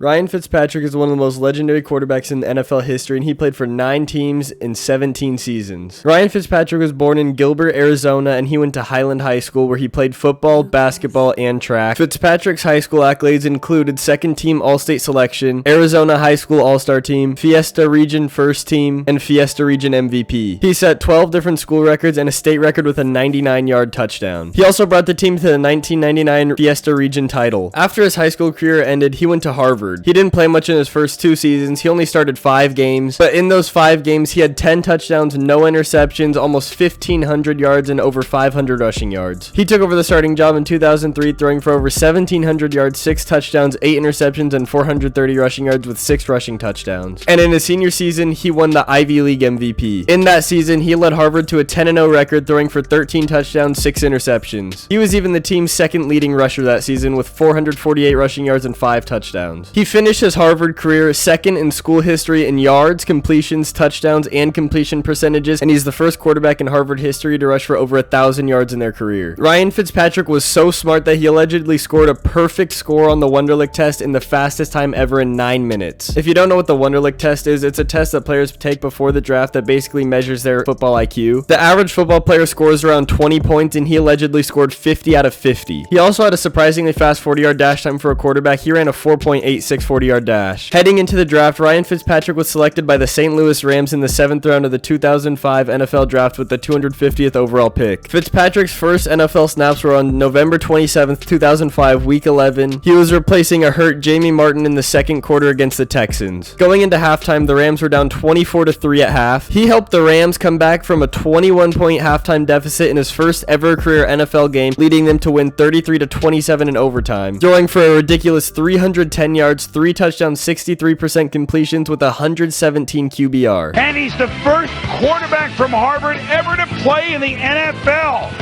Ryan Fitzpatrick is one of the most legendary quarterbacks in NFL history, and he played for 9 teams in 17 seasons. Ryan Fitzpatrick was born in Gilbert, Arizona, and he went to Highland High School, where he played football, basketball, and track. Fitzpatrick's high school accolades included second-team All-State selection, Arizona High School All-Star Team, Fiesta Region First Team, and Fiesta Region MVP. He set 12 different school records and a state record with a 99-yard touchdown. He also brought the team to the 1999 Fiesta Region title. After his high school career ended, he went to Harvard. He didn't play much in his first 2 seasons. He only started 5 games, but in those 5 games, he had 10 touchdowns, no interceptions, almost 1,500 yards, and over 500 rushing yards. He took over the starting job in 2003, throwing for over 1,700 yards, 6 touchdowns, 8 interceptions, and 430 rushing yards with 6 rushing touchdowns. And in his senior season, he won the Ivy League MVP. In that season, he led Harvard to a 10-0 record, throwing for 13 touchdowns, 6 interceptions. He was even the team's second leading rusher that season with 448 rushing yards and 5 touchdowns. He finished his Harvard career second in school history in yards, completions, touchdowns, and completion percentages, and he's the first quarterback in Harvard history to rush for over 1,000 yards in their career. Ryan Fitzpatrick was so smart that he allegedly scored a perfect score on the Wonderlic test in the fastest time ever in 9 minutes. If you don't know what the Wonderlic test is, it's a test that players take before the draft that basically measures their football IQ. The average football player scores around 20 points, and he allegedly scored 50 out of 50. He also had a surprisingly fast 40-yard dash time for a quarterback. He ran a 4.86 40-yard dash. Heading into the draft, Ryan Fitzpatrick was selected by the St. Louis Rams in the 7th round of the 2005 NFL Draft with the 250th overall pick. Fitzpatrick's first NFL snaps were on November 27th, 2005, Week 11. He was replacing a hurt Jamie Martin in the second quarter against the Texans. Going into halftime, the Rams were down 24-3 at half. He helped the Rams come back from a 21-point halftime deficit in his first ever career NFL game, leading them to win 33-27 in overtime, throwing for a ridiculous 310 yards, 3 touchdowns, 63% completions with 117 QBR. And he's the first quarterback from Harvard ever to play in the NFL.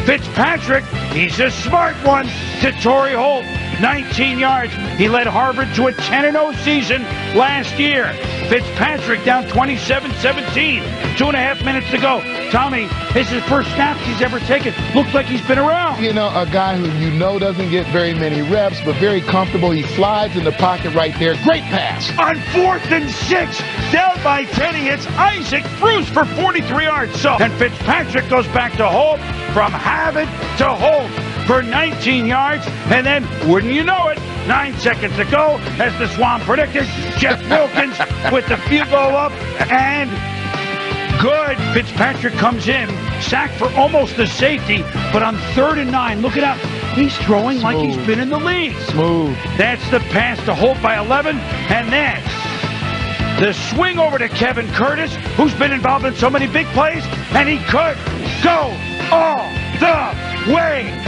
Fitzpatrick, he's a smart one, to Torrey Holt, 19 yards. He led Harvard to a 10-0 season last year. Fitzpatrick down 27-17, 2.5 minutes to go. Tommy, this is his first snaps he's ever taken. Looks like he's been around. You know, a guy who you know doesn't get very many reps, but very comfortable. He slides in the pocket right there. Great pass. On 4th and 6, down by 10, he hits Isaac Bruce for 43 yards. And Fitzpatrick goes back to Holt, from Habit to Holt for 19 yards. And then, wouldn't you know it, 9 seconds to go, as the Swamp predicted, Jeff Wilkins with the field goal up, and good. Fitzpatrick comes in, sacked for almost a safety, but on 3rd and 9, look at how he's throwing like he's been in the league. Smooth. That's the pass to Holt by 11, and then the swing over to Kevin Curtis, who's been involved in so many big plays, and he could go all the way.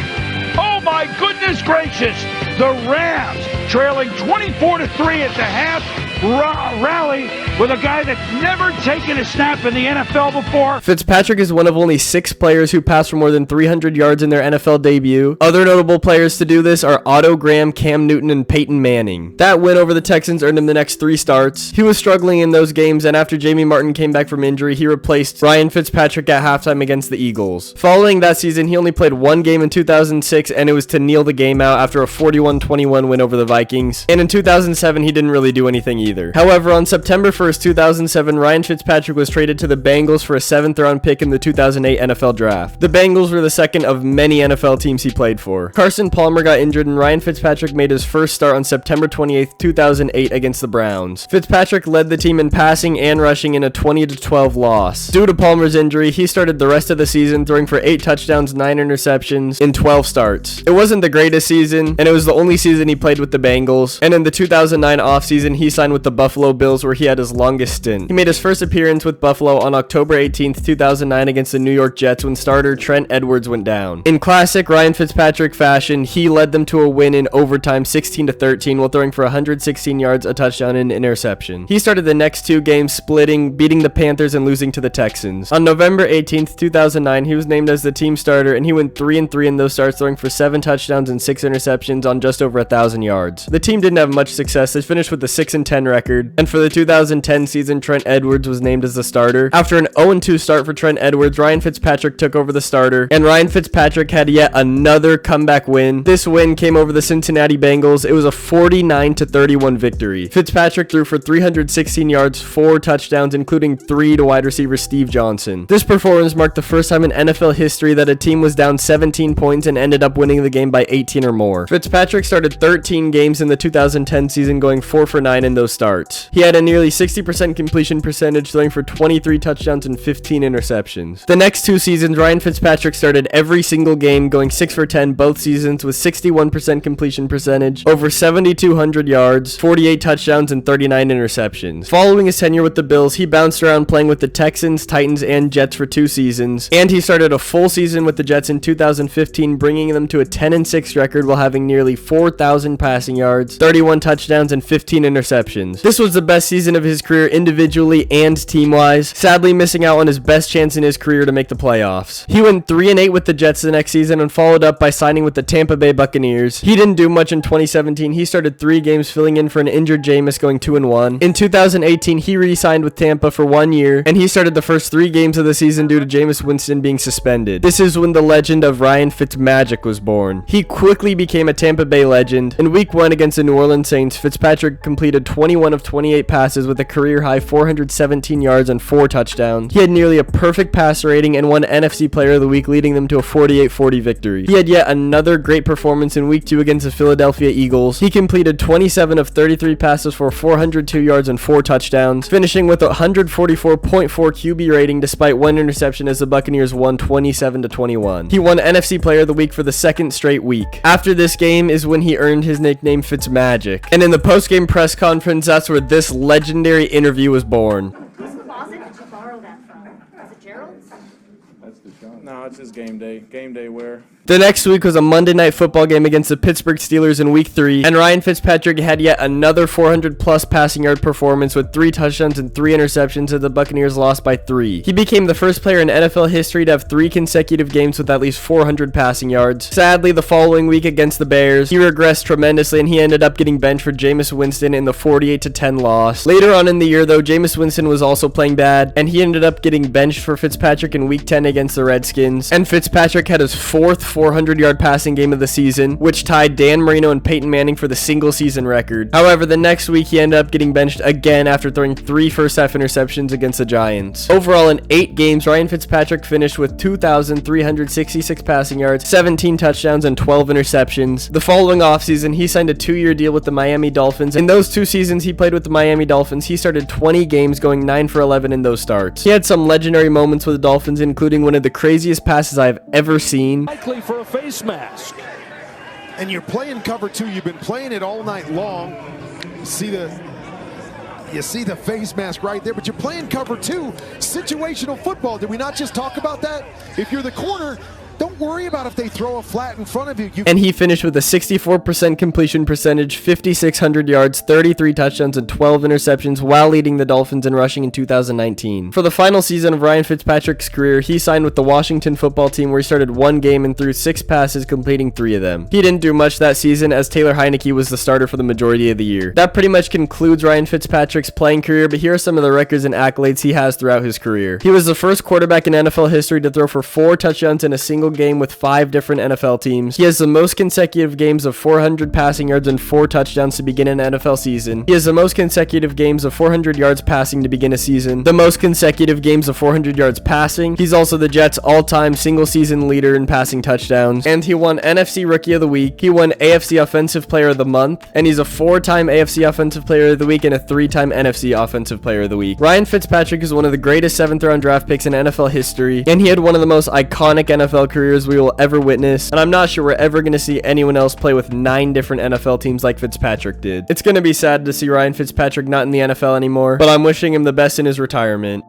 Oh my goodness gracious! The Rams trailing 24-3 at the half. Rally with a guy that's never taken a snap in the NFL before. Fitzpatrick is one of only 6 players who passed for more than 300 yards in their NFL debut. Other notable players to do this are Otto Graham, Cam Newton, and Peyton Manning. That win over the Texans earned him the next 3 starts. He was struggling in those games, and after Jamie Martin came back from injury, he replaced Ryan Fitzpatrick at halftime against the Eagles. Following that season, he only played 1 game in 2006, and it was to kneel the game out after a 41-21 win over the Vikings. And in 2007, he didn't really do anything either. However, on September 1st, 2007, Ryan Fitzpatrick was traded to the Bengals for a 7th round pick in the 2008 NFL Draft. The Bengals were the second of many NFL teams he played for. Carson Palmer got injured, and Ryan Fitzpatrick made his first start on September 28th, 2008 against the Browns. Fitzpatrick led the team in passing and rushing in a 20-12 loss. Due to Palmer's injury, he started the rest of the season throwing for 8 touchdowns, 9 interceptions in 12 starts. It wasn't the greatest season, and it was the only season he played with the Bengals. And in the 2009 offseason, he signed with the Buffalo Bills, where he had his longest stint. He made his first appearance with Buffalo on October 18th, 2009 against the New York Jets when starter Trent Edwards went down. In classic Ryan Fitzpatrick fashion, he led them to a win in overtime 16-13 while throwing for 116 yards, a touchdown, and an interception. He started the next 2 games splitting, beating the Panthers and losing to the Texans. On November 18th, 2009, he was named as the team starter, and he went 3-3 in those starts, throwing for 7 touchdowns and 6 interceptions on just over 1,000 yards. The team didn't have much success. They finished with a 6-10 6-10 record. And for the 2010 season, Trent Edwards was named as the starter. After an 0-2 start for Trent Edwards, Ryan Fitzpatrick took over the starter, and Ryan Fitzpatrick had yet another comeback win. This win came over the Cincinnati Bengals. It was a 49-31 victory. Fitzpatrick threw for 316 yards, 4 touchdowns, including 3 to wide receiver Steve Johnson. This performance marked the first time in NFL history that a team was down 17 points and ended up winning the game by 18 or more. Fitzpatrick started 13 games in the 2010 season, going 4 for 9 in those starts. He had a nearly 60% completion percentage, throwing for 23 touchdowns and 15 interceptions. The next 2 seasons, Ryan Fitzpatrick started every single game, going 6 for 10 both seasons with 61% completion percentage, over 7,200 yards, 48 touchdowns, and 39 interceptions. Following his tenure with the Bills, he bounced around playing with the Texans, Titans, and Jets for 2 seasons, and he started a full season with the Jets in 2015, bringing them to a 10-6 record while having nearly 4,000 passing yards, 31 touchdowns, and 15 interceptions. This was the best season of his career individually and team-wise, sadly missing out on his best chance in his career to make the playoffs. He went 3-8 with the Jets the next season and followed up by signing with the Tampa Bay Buccaneers. He didn't do much in 2017. He started 3 games filling in for an injured Jameis, going 2-1. In 2018, he re-signed with Tampa for 1 year, and he started the first 3 games of the season due to Jameis Winston being suspended. This is when the legend of Ryan Fitzmagic was born. He quickly became a Tampa Bay legend. In week 1 against the New Orleans Saints, Fitzpatrick completed 21 of 28 passes with a career-high 417 yards and 4 touchdowns. He had nearly a perfect passer rating and won NFC Player of the Week, leading them to a 48-40 victory. He had yet another great performance in week 2 against the Philadelphia Eagles. He completed 27 of 33 passes for 402 yards and 4 touchdowns, finishing with a 144.4 QB rating despite 1 interception as the Buccaneers won 27-21. He won NFC Player of the Week for the 2nd straight week. After this game is when he earned his nickname Fitzmagic. And in the post-game press conference, that's where this legendary interview was born. Whose closet did you borrow that from? Is it Gerald's? No, it's his game day wear. The next week was a Monday Night Football game against the Pittsburgh Steelers in week 3, and Ryan Fitzpatrick had yet another 400-plus passing yard performance with 3 touchdowns and 3 interceptions as the Buccaneers lost by 3. He became the first player in NFL history to have 3 consecutive games with at least 400 passing yards. Sadly, the following week against the Bears, he regressed tremendously and he ended up getting benched for Jameis Winston in the 48-10 loss. Later on in the year, though, Jameis Winston was also playing bad, and he ended up getting benched for Fitzpatrick in week 10 against the Redskins, and Fitzpatrick had his 4th 400-yard passing game of the season, which tied Dan Marino and Peyton Manning for the single-season record. However, the next week he ended up getting benched again after throwing 3 first-half interceptions against the Giants. Overall, in 8 games, Ryan Fitzpatrick finished with 2,366 passing yards, 17 touchdowns, and 12 interceptions. The following offseason, he signed a 2-year deal with the Miami Dolphins. In those 2 seasons he played with the Miami Dolphins, he started 20 games, going 9 for 11 in those starts. He had some legendary moments with the Dolphins, including one of the craziest passes I've ever seen. Likely for a face mask. And you're playing cover 2. You've been playing it all night long. You see the face mask right there, but you're playing cover 2. Situational football. Did we not just talk about that? If you're the corner, don't worry about if they throw a flat in front of you. And he finished with a 64% completion percentage, 5,600 yards, 33 touchdowns, and 12 interceptions while leading the Dolphins in rushing in 2019. For the final season of Ryan Fitzpatrick's career, he signed with the Washington football team, where he started 1 game and threw 6 passes, completing 3 of them. He didn't do much that season as Taylor Heineke was the starter for the majority of the year. That pretty much concludes Ryan Fitzpatrick's playing career, but here are some of the records and accolades he has throughout his career. He was the first quarterback in NFL history to throw for 4 touchdowns in a single game with 5 different NFL teams. He has the most consecutive games of 400 passing yards and 4 touchdowns to begin an NFL season. He has the most consecutive games of 400 yards passing to begin a season. The most consecutive games of 400 yards passing. He's also the Jets' all-time single-season leader in passing touchdowns. And he won NFC Rookie of the Week. He won AFC Offensive Player of the Month. And he's a 4-time AFC Offensive Player of the Week and a 3-time NFC Offensive Player of the Week. Ryan Fitzpatrick is one of the greatest 7th-round draft picks in NFL history. And he had one of the most iconic NFL careers we will ever witness, and I'm not sure we're ever going to see anyone else play with 9 different NFL teams like Fitzpatrick did. It's going to be sad to see Ryan Fitzpatrick not in the NFL anymore, but I'm wishing him the best in his retirement.